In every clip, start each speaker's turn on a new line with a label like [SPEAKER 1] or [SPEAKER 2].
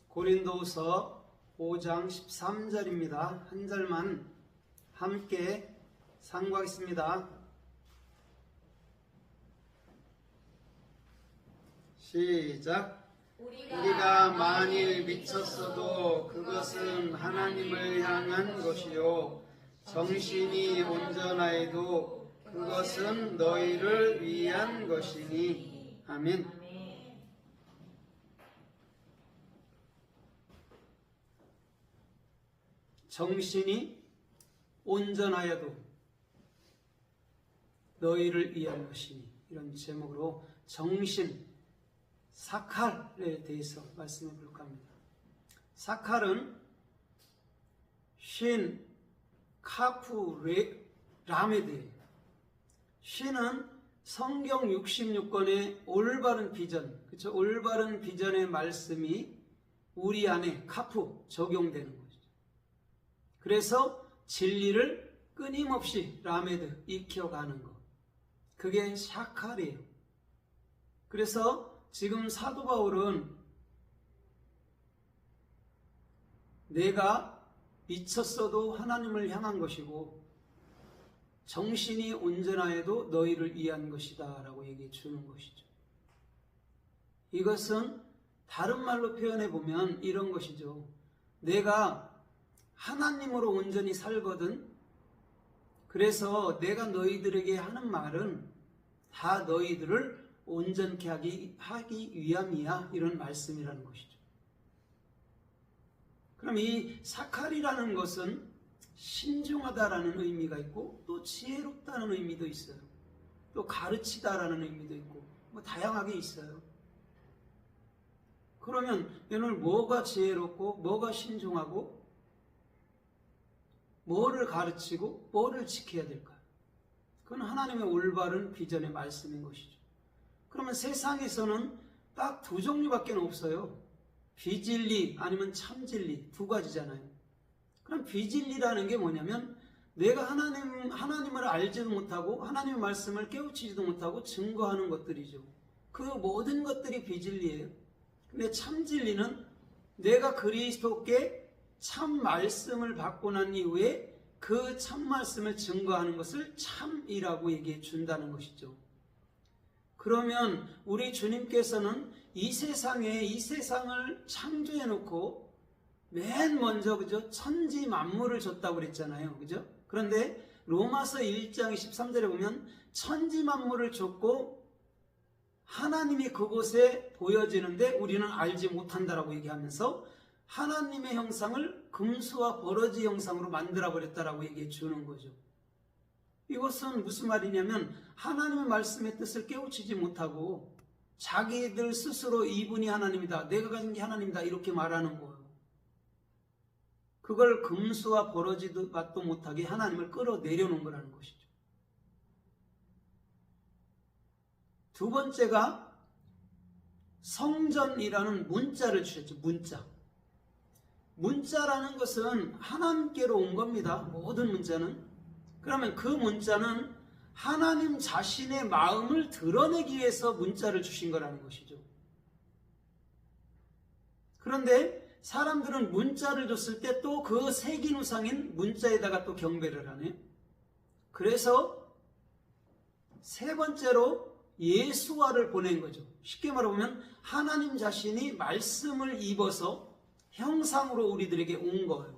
[SPEAKER 1] 고린도후서 5장 13절입니다. 한 절만 함께 상고하겠습니다. 시작. 우리가 만일 미쳤어도 그것은 하나님을 향한 것이요 정신이 온전하여도 그것은 너희를 위한 것이니. 아멘. 정신이 온전하여도 너희를 위한 것이니, 이런 제목으로 정신, 사칼에 대해서 말씀해 볼까 합니다. 사칼은 신, 카프, 라메드예요. 신은 성경 66권의 올바른 비전, 그렇죠? 올바른 비전의 말씀이 우리 안에 카프 적용되는 거죠. 그래서 진리를 끊임없이 라메드 익혀가는 것, 그게 사칼이에요. 그래서 지금 사도 바울은 내가 미쳤어도 하나님을 향한 것이고 정신이 온전하여도 너희를 위한 것이다 라고 얘기해 주는 것이죠. 이것은 다른 말로 표현해 보면 이런 것이죠. 내가 하나님으로 온전히 살거든. 그래서 내가 너희들에게 하는 말은 다 너희들을 온전케 하기 위함이야, 이런 말씀이라는 것이죠. 그럼 이 사칼이라는 것은 신중하다라는 의미가 있고 또 지혜롭다는 의미도 있어요. 또 가르치다라는 의미도 있고 다양하게 있어요. 그러면 오늘 뭐가 지혜롭고 뭐가 신중하고 뭐를 가르치고 뭐를 지켜야 될까요? 그건 하나님의 올바른 비전의 말씀인 것이죠. 그러면 세상에서는 딱 두 종류밖에 없어요. 비진리 아니면 참진리, 두 가지잖아요. 그럼 비진리라는 게 뭐냐면 내가 하나님을 알지도 못하고 하나님의 말씀을 깨우치지도 못하고 증거하는 것들이죠. 그 모든 것들이 비진리예요. 근데 참진리는 내가 그리스도께 참 말씀을 받고 난 이후에 그 참 말씀을 증거하는 것을 참이라고 얘기해 준다는 것이죠. 그러면 우리 주님께서는 이 세상을 창조해 놓고 맨 먼저 그죠? 천지 만물을 줬다고 그랬잖아요. 그죠? 그런데 로마서 1장 13절에 보면 천지 만물을 줬고 하나님이 그곳에 보여지는데 우리는 알지 못한다라고 얘기하면서 하나님의 형상을 금수와 버러지 형상으로 만들어버렸다라고 얘기해 주는 거죠. 이것은 무슨 말이냐면 하나님의 말씀의 뜻을 깨우치지 못하고 자기들 스스로 이분이 하나님이다, 내가 가진 게 하나님이다 이렇게 말하는 거예요. 그걸 금수와 버러지도 맛도 못하게 하나님을 끌어내려놓은 거라는 것이죠. 두 번째가 성전이라는 문자를 주셨죠. 문자라는 것은 하나님께로 온 겁니다. 모든 문자는. 그러면 그 문자는 하나님 자신의 마음을 드러내기 위해서 문자를 주신 거라는 것이죠. 그런데 사람들은 문자를 줬을 때 또 그 새긴 우상인 문자에다가 또 경배를 하네요. 그래서 세 번째로 예수화를 보낸 거죠. 쉽게 말하면 하나님 자신이 말씀을 입어서 형상으로 우리들에게 온 거예요.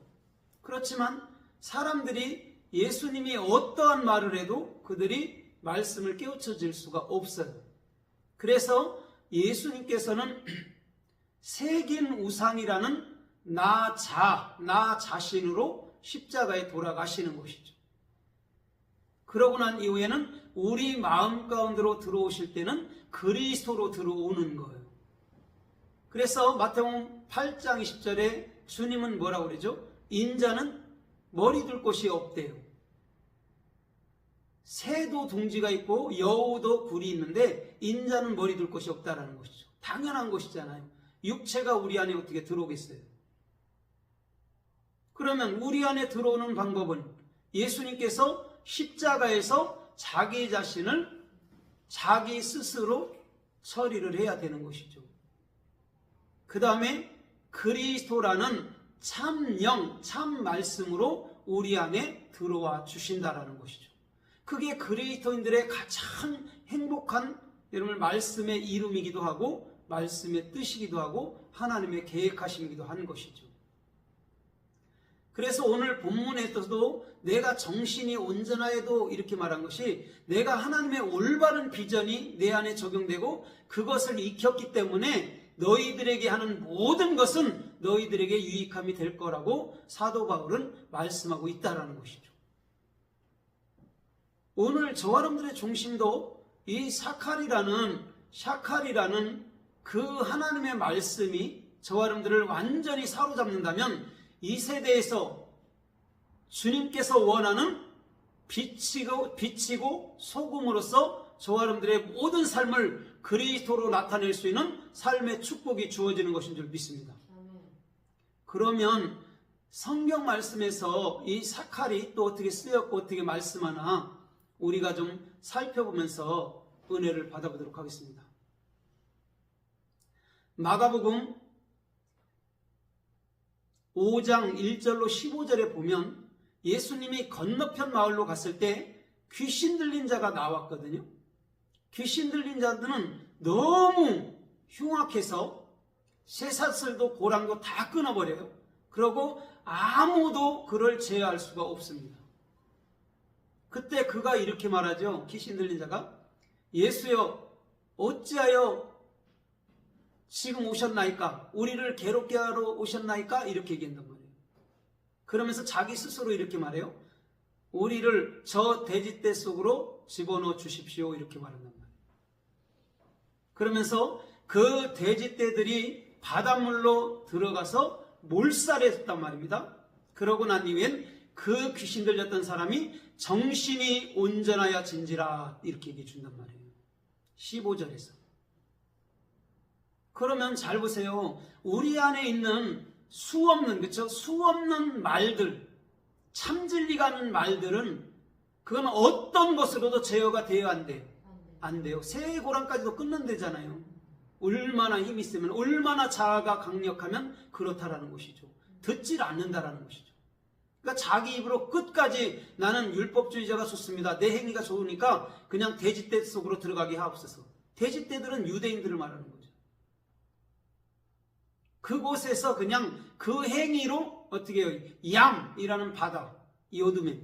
[SPEAKER 1] 그렇지만 사람들이 예수님이 어떠한 말을 해도 그들이 말씀을 깨우쳐질 수가 없어요. 그래서 예수님께서는 새긴 우상이라는 나 자신으로 십자가에 돌아가시는 것이죠. 그러고 난 이후에는 우리 마음 가운데로 들어오실 때는 그리스도로 들어오는 거예요. 그래서 마태복음 8장 20절에 주님은 뭐라고 그러죠? 인자는 머리 둘 곳이 없대요. 새도 둥지가 있고 여우도 굴이 있는데 인자는 머리 둘 곳이 없다라는 것이죠. 당연한 것이잖아요. 육체가 우리 안에 어떻게 들어오겠어요? 그러면 우리 안에 들어오는 방법은 예수님께서 십자가에서 자기 자신을 자기 스스로 처리를 해야 되는 것이죠. 그 다음에 그리스도라는 참 영, 참 말씀으로 우리 안에 들어와 주신다라는 것이죠. 그게 그리스도인들의 가장 행복한 여러분 말씀의 이름이기도 하고 말씀의 뜻이기도 하고 하나님의 계획하심이기도 한 것이죠. 그래서 오늘 본문에서도 내가 정신이 온전하여도 이렇게 말한 것이 내가 하나님의 올바른 비전이 내 안에 적용되고 그것을 익혔기 때문에 너희들에게 하는 모든 것은 너희들에게 유익함이 될 거라고 사도 바울은 말씀하고 있다는 것이죠. 오늘 저와 여러분들의 중심도 이 샤칼이라는 그 하나님의 말씀이 저와 여러분들을 완전히 사로잡는다면 이 세대에서 주님께서 원하는 빛이고 소금으로서 저와 여러분들의 모든 삶을 그리스도로 나타낼 수 있는 삶의 축복이 주어지는 것인 줄 믿습니다. 그러면 성경 말씀에서 이 샤칼이 또 어떻게 쓰였고 어떻게 말씀하나 우리가 좀 살펴보면서 은혜를 받아보도록 하겠습니다. 마가복음 5장 1절로 15절에 보면 예수님이 건너편 마을로 갔을 때 귀신 들린 자가 나왔거든요. 귀신 들린 자들은 너무 흉악해서 쇠사슬도 고랑도 다 끊어버려요. 그러고 아무도 그를 제어할 수가 없습니다. 그때 그가 이렇게 말하죠. 귀신 들린 자가 예수여 어찌하여 지금 오셨나이까? 우리를 괴롭게 하러 오셨나이까? 이렇게 얘기한단 말이에요. 그러면서 자기 스스로 이렇게 말해요. 우리를 저 돼지떼 속으로 집어넣어 주십시오. 이렇게 말한단 말이에요. 그러면서 그 돼지떼들이 바닷물로 들어가서 몰살했단 말입니다. 그러고 난 이후엔 그 귀신 들렸던 사람이 정신이 온전하여 진지라 이렇게 얘기해 준단 말이에요. 15절에서. 그러면 잘 보세요. 우리 안에 있는 수없는 말들, 참진리가 하는 말들은 그건 어떤 것으로도 제어가 되어야 안 돼요. 새 고랑까지도 끊는다잖아요. 얼마나 힘이 세면, 얼마나 자아가 강력하면 그렇다라는 것이죠. 듣질 않는다라는 것이죠. 그러니까 자기 입으로 끝까지 나는 율법주의자가 좋습니다. 내 행위가 좋으니까 그냥 돼지떼 속으로 들어가게 하옵소서. 돼지떼들은 유대인들을 말하는 거죠. 그곳에서 그냥 그 행위로 어떻게 해요? 양이라는 바다, 이 어둠에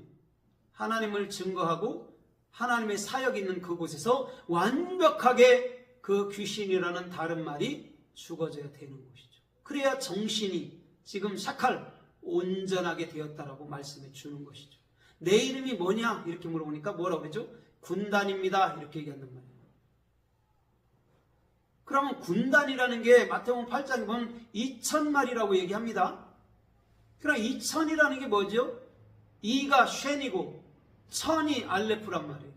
[SPEAKER 1] 하나님을 증거하고 하나님의 사역이 있는 그곳에서 완벽하게 그 귀신이라는 다른 말이 죽어져야 되는 것이죠. 그래야 정신이 지금 샤칼 온전하게 되었다라고 말씀해 주는 것이죠. 내 이름이 뭐냐? 이렇게 물어보니까 뭐라고 그러죠? 군단입니다. 이렇게 얘기한단 말이에요. 그러면 군단이라는 게 마태복음 8장에 보면 2000마리라고 얘기합니다. 그럼 2000이라는 게 뭐죠? 2가 쉔이고 1000이 알레프란 말이에요.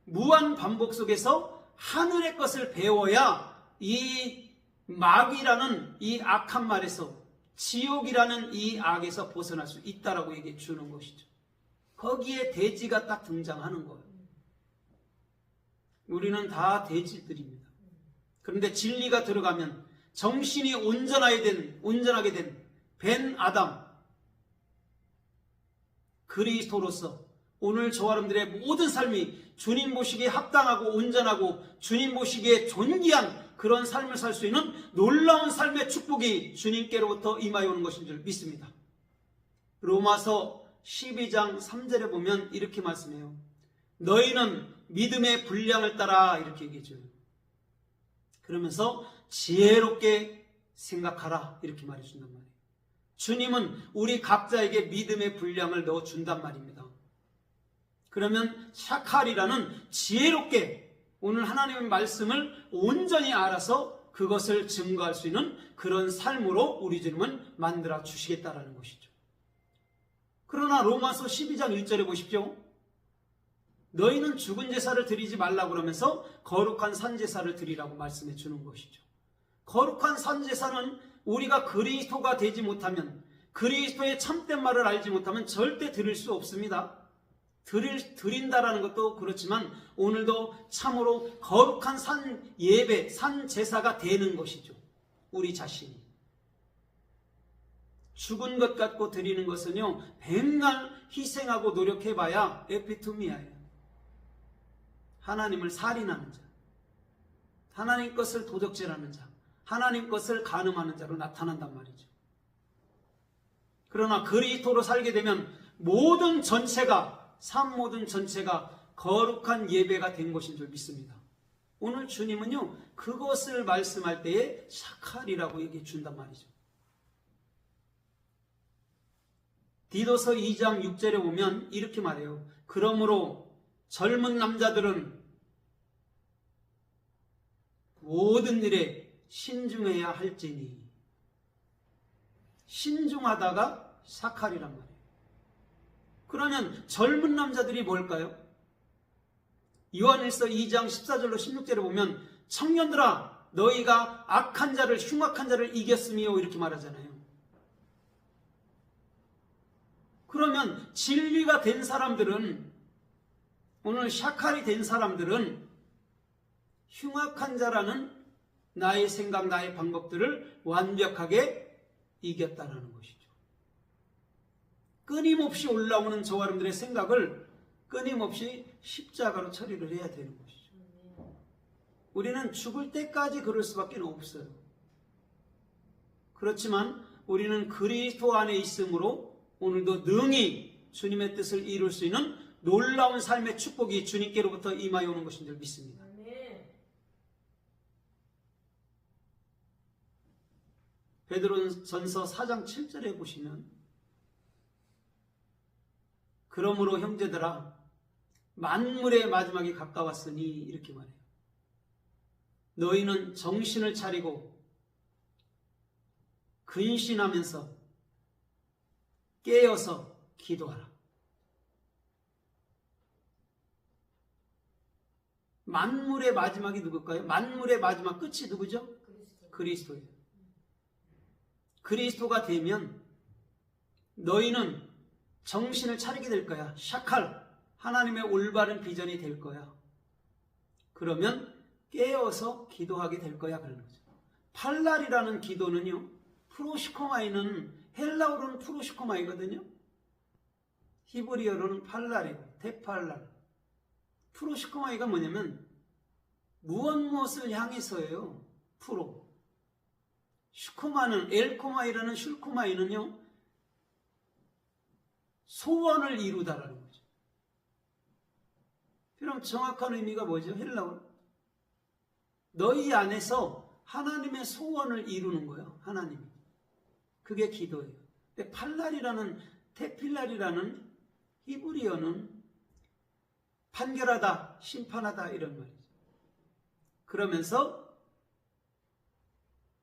[SPEAKER 1] 무한 반복 속에서 하늘의 것을 배워야 이 마귀라는 이 악한 말에서 지옥이라는 이 악에서 벗어날 수 있다라고 얘기해 주는 것이죠. 거기에 돼지가 딱 등장하는 거예요. 우리는 다 돼지들입니다. 그런데 진리가 들어가면 정신이 온전하게 된 벤 아담 그리스도로서 오늘 저와 여러분들의 모든 삶이 주님 보시기에 합당하고 온전하고 주님 보시기에 존귀한 그런 삶을 살 수 있는 놀라운 삶의 축복이 주님께로부터 임하여 오는 것인 줄 믿습니다. 로마서 12장 3절에 보면 이렇게 말씀해요. 너희는 믿음의 분량을 따라 이렇게 얘기해줘요. 그러면서 지혜롭게 생각하라 이렇게 말해준단 말이에요. 주님은 우리 각자에게 믿음의 분량을 넣어준단 말입니다. 그러면 샤칼이라는 지혜롭게 오늘 하나님의 말씀을 온전히 알아서 그것을 증거할 수 있는 그런 삶으로 우리 주님은 만들어 주시겠다라는 것이죠. 그러나 로마서 12장 1절에 보십시오. 너희는 죽은 제사를 드리지 말라고 그러면서 거룩한 산제사를 드리라고 말씀해 주는 것이죠. 거룩한 산제사는 우리가 그리스도가 되지 못하면, 그리스도의 참된 말을 알지 못하면 절대 드릴 수 없습니다. 드린다라는 것도 그렇지만 오늘도 참으로 거룩한 산 예배, 산 제사가 되는 것이죠. 우리 자신이. 죽은 것 같고 드리는 것은요, 백날 희생하고 노력해봐야 에피토미아예요. 하나님을 살인하는 자, 하나님 것을 도적질하는 자, 하나님 것을 간음하는 자로 나타난단 말이죠. 그러나 그리스도로 살게 되면 모든 전체가, 삶 모든 전체가 거룩한 예배가 된 것인 줄 믿습니다. 오늘 주님은요, 그것을 말씀할 때에 샤칼이라고 얘기해 준단 말이죠. 디도서 2장 6절에 보면 이렇게 말해요. 그러므로 젊은 남자들은 모든 일에 신중해야 할지니. 신중하다가 샤칼이란 말이에요. 그러면 젊은 남자들이 뭘까요? 요한일서 2장 14절로 16절에 보면 청년들아 너희가 악한 자를 흉악한 자를 이겼으며 이렇게 말하잖아요. 그러면 진리가 된 사람들은, 오늘 샤칼이 된 사람들은 흉악한 자라는 나의 생각, 나의 방법들을 완벽하게 이겼다는 것이죠. 끊임없이 올라오는 저와 여러분들의 생각을 끊임없이 십자가로 처리를 해야 되는 것이죠. 우리는 죽을 때까지 그럴 수밖에 없어요. 그렇지만 우리는 그리스도 안에 있으므로 오늘도 능히 주님의 뜻을 이룰 수 있는 놀라운 삶의 축복이 주님께로부터 임하여 오는 것인 줄 믿습니다. 베드로전서 4장 7절에 보시면 그러므로 형제들아 만물의 마지막이 가까웠으니 이렇게 말해요. 너희는 정신을 차리고 근신하면서 깨어서 기도하라. 만물의 마지막이 누굴까요? 만물의 마지막 끝이 누구죠? 그리스도예요. 그리스도가 되면 너희는 정신을 차리게 될 거야. 샤칼, 하나님의 올바른 비전이 될 거야. 그러면 깨어서 기도하게 될 거야. 그런 거죠. 팔날이라는 기도는요, 프로시코마이는 헬라어로는 프로시코마이거든요. 히브리어로는 팔날이고 테팔날. 프로시코마이가 뭐냐면 무엇을 향해서예요. 프로. 슈코마는 엘코마이라는 슐코마이는요, 소원을 이루다라는 거죠. 그럼 정확한 의미가 뭐죠? 헬라어. 너희 안에서 하나님의 소원을 이루는 거예요. 하나님이. 그게 기도예요. 근데 팔날이라는 테필날이라는 히브리어는 판결하다, 심판하다 이런 말이죠. 그러면서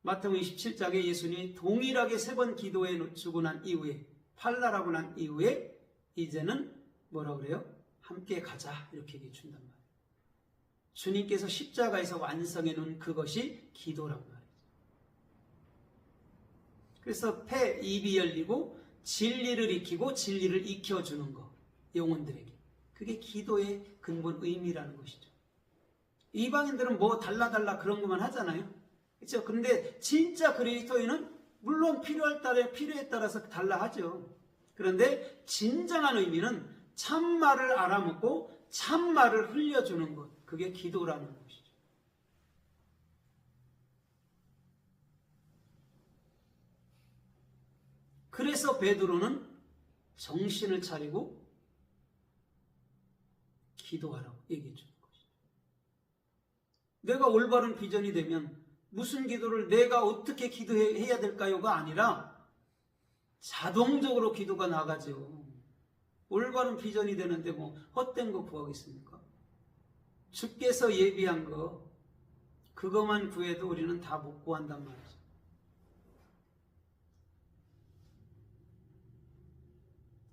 [SPEAKER 1] 마태복음 27장에 예수님이 동일하게 3번 기도해 주고 난 이후에, 팔날하고 난 이후에 이제는 뭐라고 그래요? 함께 가자 이렇게 얘기해 준단 말이에요. 주님께서 십자가에서 완성해 놓은 그것이 기도란 말이에요. 그래서 폐, 입이 열리고 진리를 익히고 진리를 익혀주는 것, 영혼들에게. 그게 기도의 근본 의미라는 것이죠. 이방인들은 뭐 달라 그런 것만 하잖아요. 그렇죠? 그런데 진짜 그리스도인은 물론 필요에 따라서 달라 하죠. 그런데 진정한 의미는 참말을 알아먹고 참말을 흘려주는 것, 그게 기도라는 것이죠. 그래서 베드로는 정신을 차리고 기도하라고 얘기해 주는 것이죠. 내가 올바른 비전이 되면 무슨 기도를 내가 어떻게 기도해야 될까요가 아니라 자동적으로 기도가 나가죠. 올바른 비전이 되는데 뭐 헛된 거 구하겠습니까? 주께서 예비한 거, 그것만 구해도 우리는 다 못 구한단 말이죠.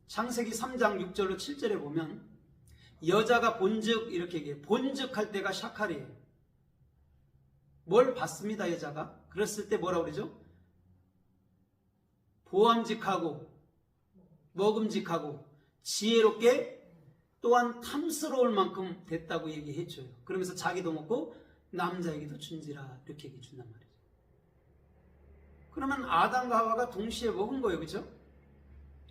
[SPEAKER 1] 창세기 3장 6절로 7절에 보면 여자가 본즉 이렇게 얘기해요. 본즉 할 때가 샤칼이에요. 뭘 받습니다, 여자가. 그랬을 때 뭐라고 그러죠? 보암직하고 먹음직하고 지혜롭게 또한 탐스러울 만큼 됐다고 얘기해줘요. 그러면서 자기도 먹고 남자에게도 준지라 이렇게 얘기해 준단 말이죠. 그러면 아담과 하와가 동시에 먹은 거예요. 그죠?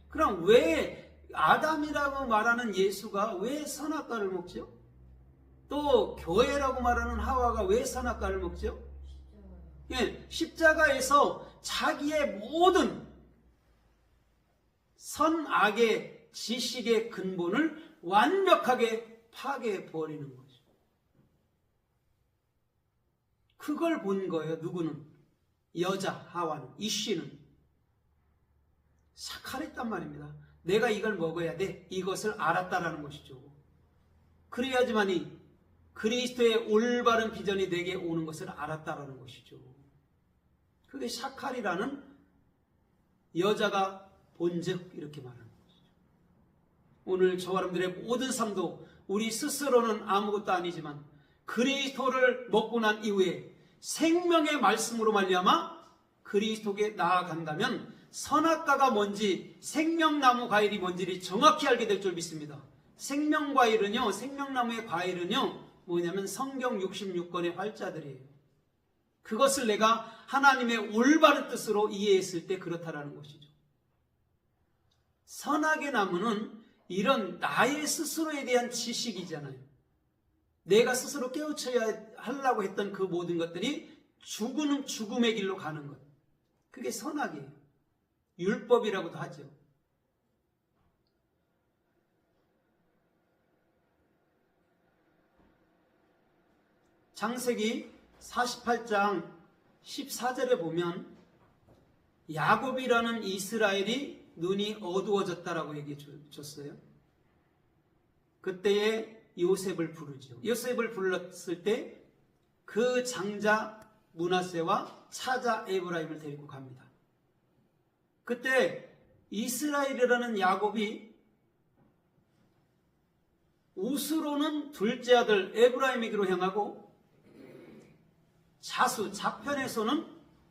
[SPEAKER 1] 그럼 왜 아담이라고 말하는 예수가 왜 선악과를 먹죠? 또 교회라고 말하는 하와가 왜 선악과를 먹죠? 예, 십자가에서 자기의 모든 선악의 지식의 근본을 완벽하게 파괴해버리는 거죠. 그걸 본 거예요. 누구는? 여자 하와는, 이씨는 삭발했단 말입니다. 내가 이걸 먹어야 돼. 이것을 알았다라는 것이죠. 그래야지만이 그리스도의 올바른 비전이 내게 오는 것을 알았다라는 것이죠. 그게 샤칼이라는 여자가 본즉 이렇게 말하는 것이죠. 오늘 저와 여러분들의 모든 삶도 우리 스스로는 아무것도 아니지만 그리스도를 먹고 난 이후에 생명의 말씀으로 말미암아 그리스도께 나아간다면 선악과가 뭔지 생명나무 과일이 뭔지를 정확히 알게 될 줄 믿습니다. 생명과일은요, 생명나무의 과일은요 뭐냐면 성경 66권의 활자들이에요. 그것을 내가 하나님의 올바른 뜻으로 이해했을 때 그렇다라는 것이죠. 선악의 나무는 이런 나의 스스로에 대한 지식이잖아요. 내가 스스로 깨우쳐야 하려고 했던 그 모든 것들이 죽음의 길로 가는 것. 그게 선악이에요. 율법이라고도 하죠. 창세기 48장 14절에 보면 야곱이라는 이스라엘이 눈이 어두워졌다라고 얘기해 줬어요. 그때에 요셉을 부르죠. 요셉을 불렀을 때 그 장자 므낫세와 차자 에브라임을 데리고 갑니다. 그때 이스라엘이라는 야곱이 우스로는 둘째 아들 에브라임에게로 향하고 좌편에서는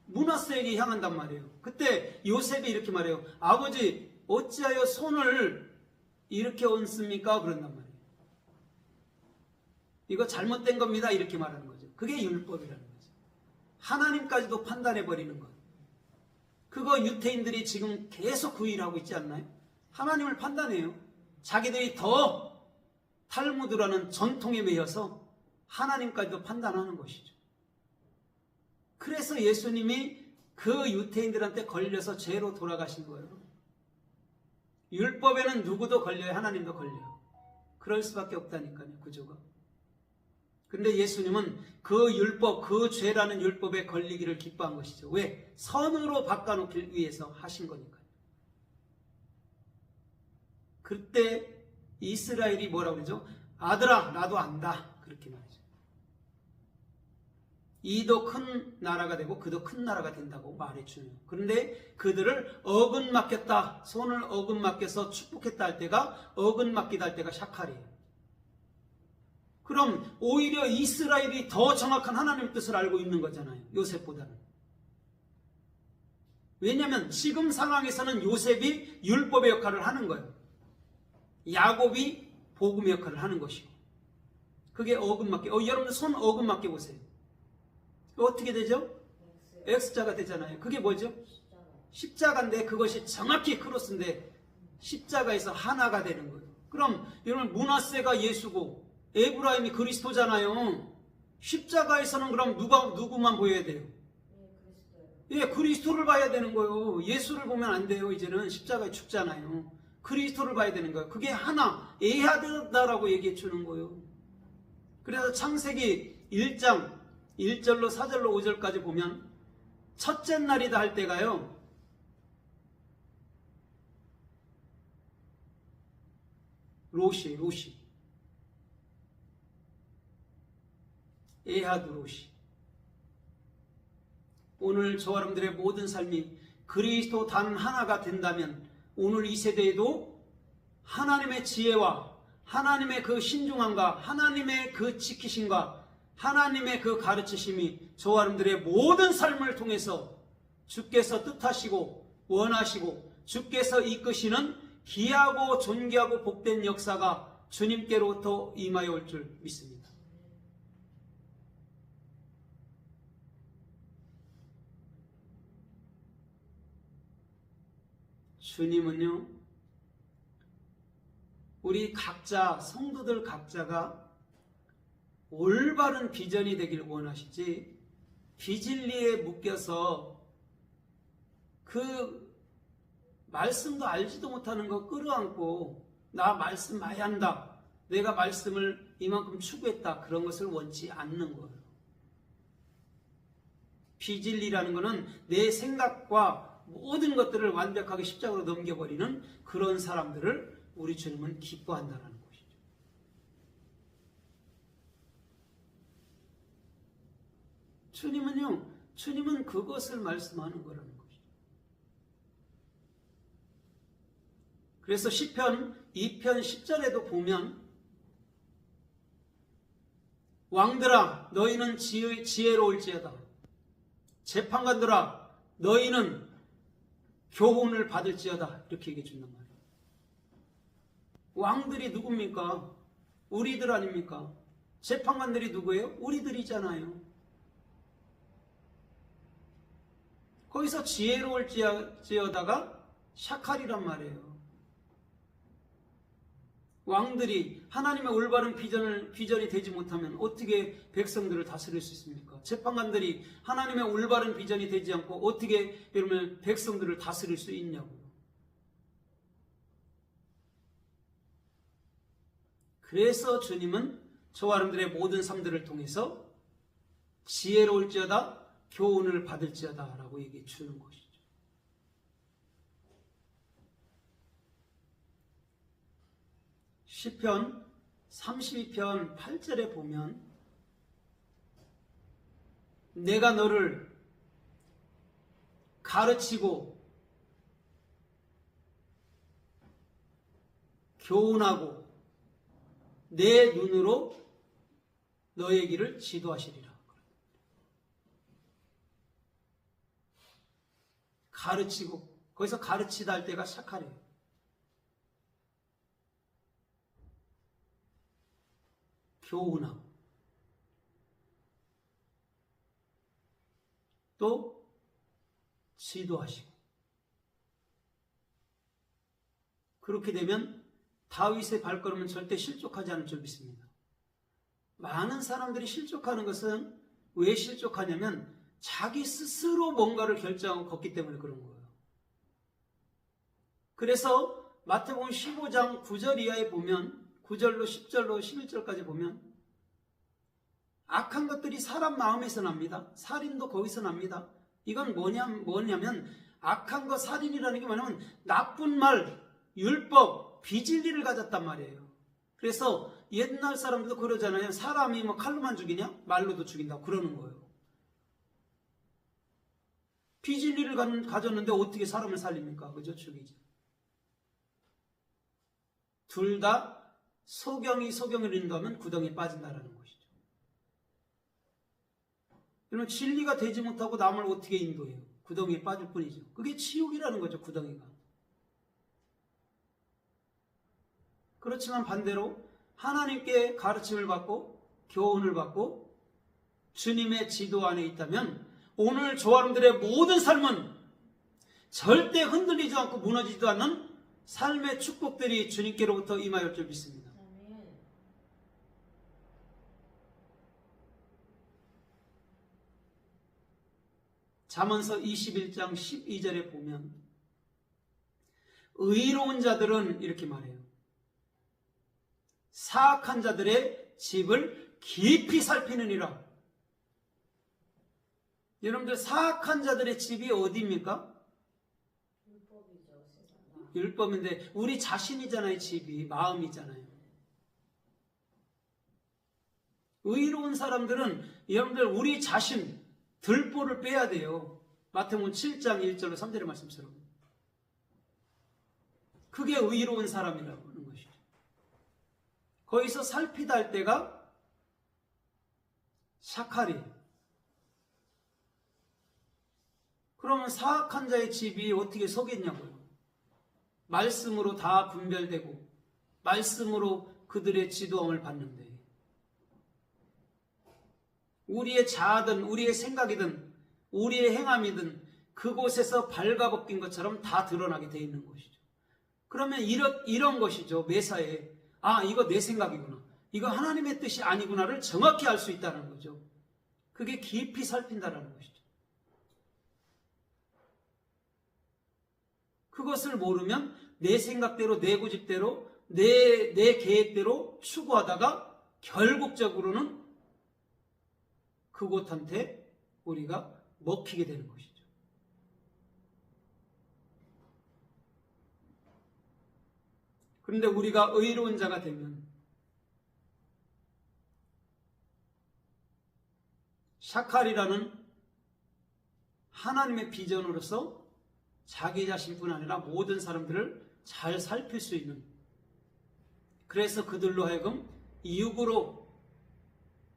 [SPEAKER 1] 므낫세에게 향한단 말이에요. 그때 요셉이 이렇게 말해요. 아버지 어찌하여 손을 이렇게 얹습니까? 그런단 말이에요. 이거 잘못된 겁니다. 이렇게 말하는 거죠. 그게 율법이라는 거죠. 하나님까지도 판단해버리는 것. 그거 유태인들이 지금 계속 그 일을 하고 있지 않나요? 하나님을 판단해요. 자기들이 더 탈무드라는 전통에 매여서 하나님까지도 판단하는 것이죠. 그래서 예수님이 그 유태인들한테 걸려서 죄로 돌아가신 거예요. 율법에는 누구도 걸려요. 하나님도 걸려요. 그럴 수밖에 없다니까요. 구조가. 근데 예수님은 그 율법, 그 죄라는 율법에 걸리기를 기뻐한 것이죠. 왜? 선으로 바꿔놓기 위해서 하신 거니까요. 그때 이스라엘이 뭐라고 그러죠? 아들아, 나도 안다. 그렇게 말이죠. 이도 큰 나라가 되고 그도 큰 나라가 된다고 말해주네요. 그런데 그들을 어긋맞겠다, 손을 어긋맞게서 축복했다 할 때가, 어긋맞기다 할 때가 샤칼이에요. 그럼 오히려 이스라엘이 더 정확한 하나님의 뜻을 알고 있는 거잖아요. 요셉보다는. 왜냐하면 지금 상황에서는 요셉이 율법의 역할을 하는 거예요. 야곱이 복음의 역할을 하는 것이고. 그게 어긋맞게. 여러분들 손 어긋맞게 보세요. 어떻게 되죠? X자가 되잖아요. 그게 뭐죠? 십자가인데 그것이 정확히 크로스인데 십자가에서 하나가 되는 거예요. 그럼 여러분 므낫세가 예수고 에브라임이 그리스도잖아요. 십자가에서는 그럼 누구만 보여야 돼요? 예, 그리스도를 봐야 되는 거예요. 예수를 보면 안 돼요. 이제는 십자가에 죽잖아요. 그리스도를 봐야 되는 거예요. 그게 하나, 에하드다라고 얘기해 주는 거예요. 그래서 창세기 1장 1절로 4절로 5절까지 보면 첫째 날이다 할 때가요. 로시. 에하드 로시. 오늘 저와 여러분들의 모든 삶이 그리스도 단 하나가 된다면 오늘 이 세대에도 하나님의 지혜와 하나님의 그 신중함과 하나님의 그 지키심과 하나님의 그 가르치심이 저와 여러분들의 모든 삶을 통해서 주께서 뜻하시고 원하시고 주께서 이끄시는 귀하고 존귀하고 복된 역사가 주님께로부터 임하여 올 줄 믿습니다. 주님은요, 우리 각자, 성도들 각자가 올바른 비전이 되길 원하시지, 비진리에 묶여서 그 말씀도 알지도 못하는 거 끌어안고 나 말씀 많이 한다, 내가 말씀을 이만큼 추구했다, 그런 것을 원치 않는 거예요. 비진리라는 것은 내 생각과 모든 것들을 완벽하게 십자가로 넘겨버리는 그런 사람들을 우리 주님은 기뻐한다는 것이죠. 주님은 그것을 말씀하는 거라는 것이죠. 그래서 시편 2편 10절에도 보면, 왕들아 너희는 지혜로울지어다, 재판관들아 너희는 교훈을 받을지어다, 이렇게 얘기해 준단 말이에요. 왕들이 누굽니까? 우리들 아닙니까? 재판관들이 누구예요? 우리들이잖아요. 거기서 지혜로울지어다가 샤칼이란 말이에요. 왕들이 하나님의 올바른 비전이 되지 못하면 어떻게 백성들을 다스릴 수 있습니까? 재판관들이 하나님의 올바른 비전이 되지 않고 어떻게 여러분 백성들을 다스릴 수 있냐고요. 그래서 주님은 저와 여러분들의 모든 삶들을 통해서 지혜로울지어다, 교훈을 받을지어다 라고 얘기해 주는 것이죠. 시편 32편 8절에 보면, 내가 너를 가르치고 교훈하고 내 눈으로 너의 길을 지도하시리라. 가르치고, 거기서 가르치다 할 때가 샤칼이에요. 교훈하고 또 지도하시고, 그렇게 되면 다윗의 발걸음은 절대 실족하지 않을 줄 믿습니다. 많은 사람들이 실족하는 것은 왜 실족하냐면 자기 스스로 뭔가를 결정하고 걷기 때문에 그런 거예요. 그래서 마태복음 15장 9절 이하에 보면, 9절로 10절로 11절까지 보면, 악한 것들이 사람 마음에서 납니다. 살인도 거기서 납니다. 이건 뭐냐면 악한 것, 살인이라는 게 뭐냐면 나쁜 말, 율법, 비진리를 가졌단 말이에요. 그래서 옛날 사람들도 그러잖아요. 사람이 뭐 칼로만 죽이냐? 말로도 죽인다고 그러는 거예요. 비진리를 가졌는데 어떻게 사람을 살립니까? 그죠? 죽이지. 둘 다 소경을 인도하면 구덩이에 빠진다라는 것이죠. 여러분, 진리가 되지 못하고 남을 어떻게 인도해요? 구덩이에 빠질 뿐이죠. 그게 지옥이라는 거죠, 구덩이가. 그렇지만 반대로 하나님께 가르침을 받고 교훈을 받고 주님의 지도 안에 있다면 오늘 저와 여러분들의 모든 삶은 절대 흔들리지 않고 무너지지도 않는 삶의 축복들이 주님께로부터 임하였을 줄 믿습니다. 잠언서 21장 12절에 보면 의로운 자들은 이렇게 말해요. 사악한 자들의 집을 깊이 살피느니라. 여러분들, 사악한 자들의 집이 어디입니까? 율법인데 우리 자신이잖아요. 집이 마음이잖아요. 의로운 사람들은 여러분들 우리 자신 들보를 빼야 돼요. 마태복음 7장 1절로 3절의 말씀처럼. 그게 의로운 사람이라고 하는 것이죠. 거기서 살피다 할 때가 샤칼이에요. 그러면 사악한 자의 집이 어떻게 서겠냐고요. 말씀으로 다 분별되고 말씀으로 그들의 지도함을 받는데, 우리의 자아든 우리의 생각이든 우리의 행함이든 그곳에서 발가벗긴 것처럼 다 드러나게 되어 있는 것이죠. 그러면 이런 것이죠. 매사에 이거 내 생각이구나, 이거 하나님의 뜻이 아니구나를 정확히 알 수 있다는 거죠. 그게 깊이 살핀다는 것이죠. 그것을 모르면 내 생각대로, 내 고집대로, 내 계획대로 추구하다가 결국적으로는 그곳한테 우리가 먹히게 되는 것이죠. 그런데 우리가 의로운 자가 되면 샤칼이라는 하나님의 비전으로서 자기 자신뿐 아니라 모든 사람들을 잘 살필 수 있는, 그래서 그들로 하여금 육으로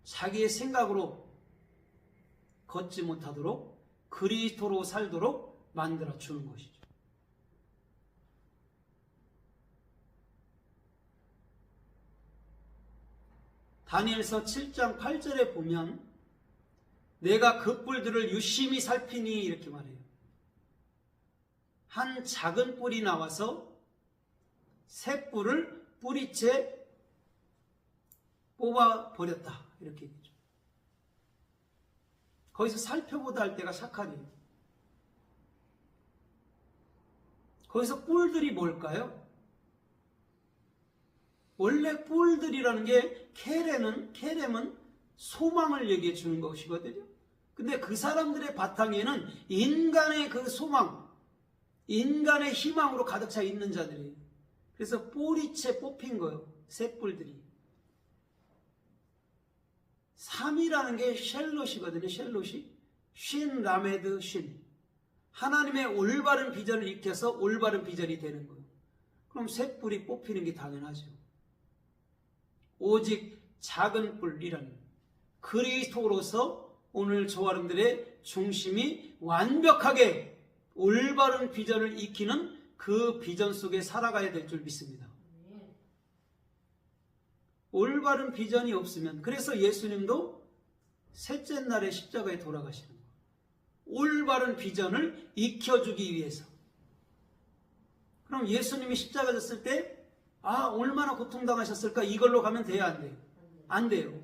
[SPEAKER 1] 자기의 생각으로 걷지 못하도록 그리스도로 살도록 만들어 주는 것이죠. 다니엘서 7장 8절에 보면 내가 그 뿔들을 유심히 살피니 이렇게 말해요. 한 작은 뿔이 나와서 새 뿔을 뿌리채 뽑아버렸다 이렇게 얘기죠. 거기서 살펴보다 할 때가 샤칼이에요. 거기서 뿔들이 뭘까요? 원래 뿔들이라는 게 케렘은 소망을 얘기해 주는 것이거든요. 근데 그 사람들의 바탕에는 인간의 그 소망, 인간의 희망으로 가득 차 있는 자들이에요. 그래서 뿌리채 뽑힌 거예요. 새 뿔들이. 3이라는 게 셸롯이거든요. 셸롯이. 쉰, 라메드, 쉰. 하나님의 올바른 비전을 익혀서 올바른 비전이 되는 거예요. 그럼 새 뿔이 뽑히는 게 당연하죠. 오직 작은 뿔이라는 그리스도로서 오늘 저와 여러분들의 중심이 완벽하게 올바른 비전을 익히는 그 비전 속에 살아가야 될 줄 믿습니다. 올바른 비전이 없으면, 그래서 예수님도 셋째 날에 십자가에 돌아가시는 거예요. 올바른 비전을 익혀주기 위해서. 그럼 예수님이 십자가 졌을 때 얼마나 고통당하셨을까? 이걸로 가면 돼야 안 돼요? 안 돼요.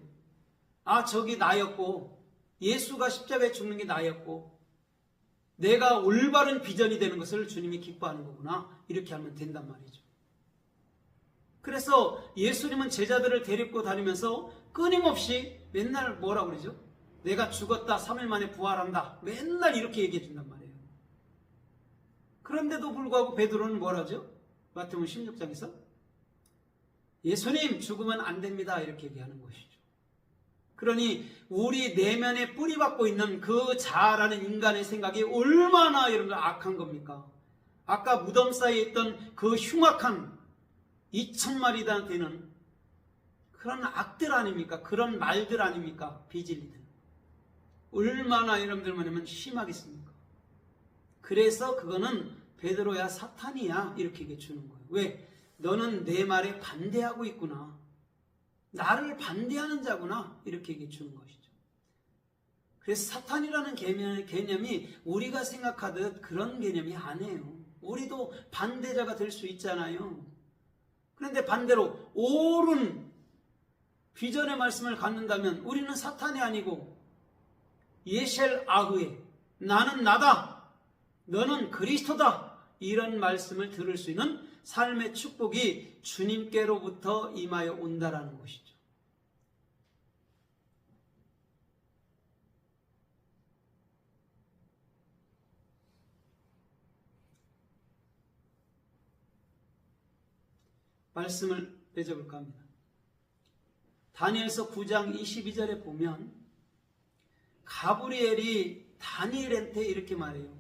[SPEAKER 1] 저기 나였고, 예수가 십자가에 죽는 게 나였고, 내가 올바른 비전이 되는 것을 주님이 기뻐하는 거구나. 이렇게 하면 된단 말이죠. 그래서 예수님은 제자들을 데리고 다니면서 끊임없이 맨날 뭐라고 그러죠? 내가 죽었다 3일 만에 부활한다. 맨날 이렇게 얘기해 준단 말이에요. 그런데도 불구하고 베드로는 뭐라죠? 마태복음 16장에서 예수님 죽으면 안 됩니다. 이렇게 얘기하는 것이죠. 그러니 우리 내면에 뿌리박고 있는 그 자아라는 인간의 생각이 얼마나 여러분들 악한 겁니까? 아까 무덤 사이에 있던 그 흉악한 2,000마리나 되는 그런 악들 아닙니까? 그런 말들 아닙니까? 비진리들. 얼마나 여러분들 뭐냐면 심하겠습니까? 그래서 그거는 베드로야 사탄이야 이렇게 얘기해 주는 거예요. 왜? 너는 내 말에 반대하고 있구나. 나를 반대하는 자구나. 이렇게 얘기해 주는 것이죠. 그래서 사탄이라는 개념이 우리가 생각하듯 그런 개념이 아니에요. 우리도 반대자가 될 수 있잖아요. 그런데 반대로 옳은 비전의 말씀을 갖는다면 우리는 사탄이 아니고 예셸 아흐에 나는 나다. 너는 그리스도다. 이런 말씀을 들을 수 있는 삶의 축복이 주님께로부터 임하여 온다라는 것이죠. 말씀을 맺어볼까 합니다. 다니엘서 9장 22절에 보면 가브리엘이 다니엘한테 이렇게 말해요.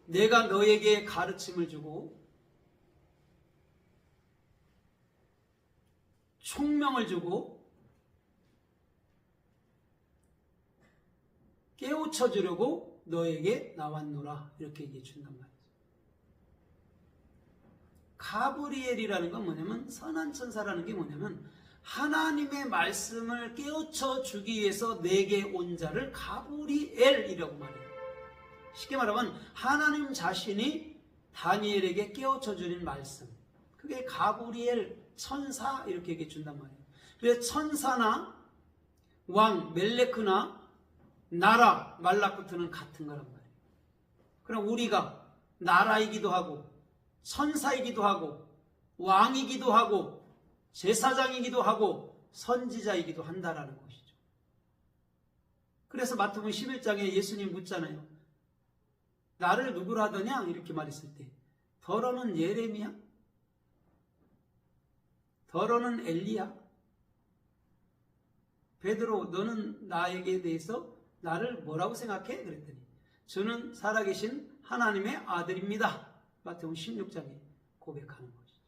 [SPEAKER 1] 내가 너에게 가르침을 주고 총명을 주고 깨우쳐 주려고 너에게 나왔노라. 이렇게 얘기해 준단 말이죠. 가브리엘이라는 건 뭐냐면, 선한 천사라는 게 뭐냐면 하나님의 말씀을 깨우쳐 주기 위해서 내게 온 자를 가브리엘이라고 말해요. 쉽게 말하면 하나님 자신이 다니엘에게 깨우쳐 주는 말씀. 그게 가브리엘 천사 이렇게 얘기해 준단 말이에요. 그래서 천사나 왕 멜레크나 나라 말라쿠트는 같은 거란 말이에요. 그럼 우리가 나라이기도 하고 천사이기도 하고 왕이기도 하고 제사장이기도 하고 선지자이기도 한다라는 것이죠. 그래서 마태복음 11장에 예수님 묻잖아요. 나를 누구라 하더냐? 이렇게 말했을 때 더러는 예레미야? 더러는 엘리야? 베드로 너는 나에게 대해서 나를 뭐라고 생각해? 그랬더니 저는 살아계신 하나님의 아들입니다. 마태복음 16장에 고백하는 것이죠.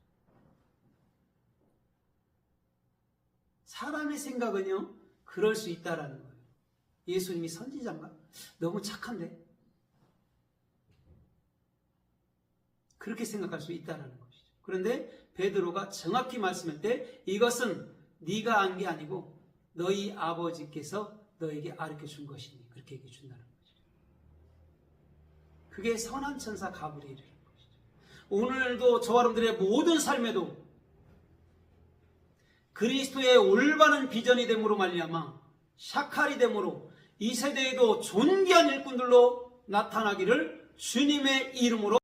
[SPEAKER 1] 사람의 생각은요 그럴 수 있다라는 거예요. 예수님이 선지자인가? 너무 착한데? 그렇게 생각할 수 있다라는 것이죠. 그런데 베드로가 정확히 말씀할 때 이것은 네가 한 게 아니고 너희 아버지께서 너에게 가르쳐 준 것이니 그렇게 얘기해 준다는 것이죠. 그게 선한 천사 가브리엘이라는 것이죠. 오늘도 저와 여러분들의 모든 삶에도 그리스도의 올바른 비전이 됨으로 말미암아 샤칼이 됨으로 이 세대에도 존귀한 일꾼들로 나타나기를 주님의 이름으로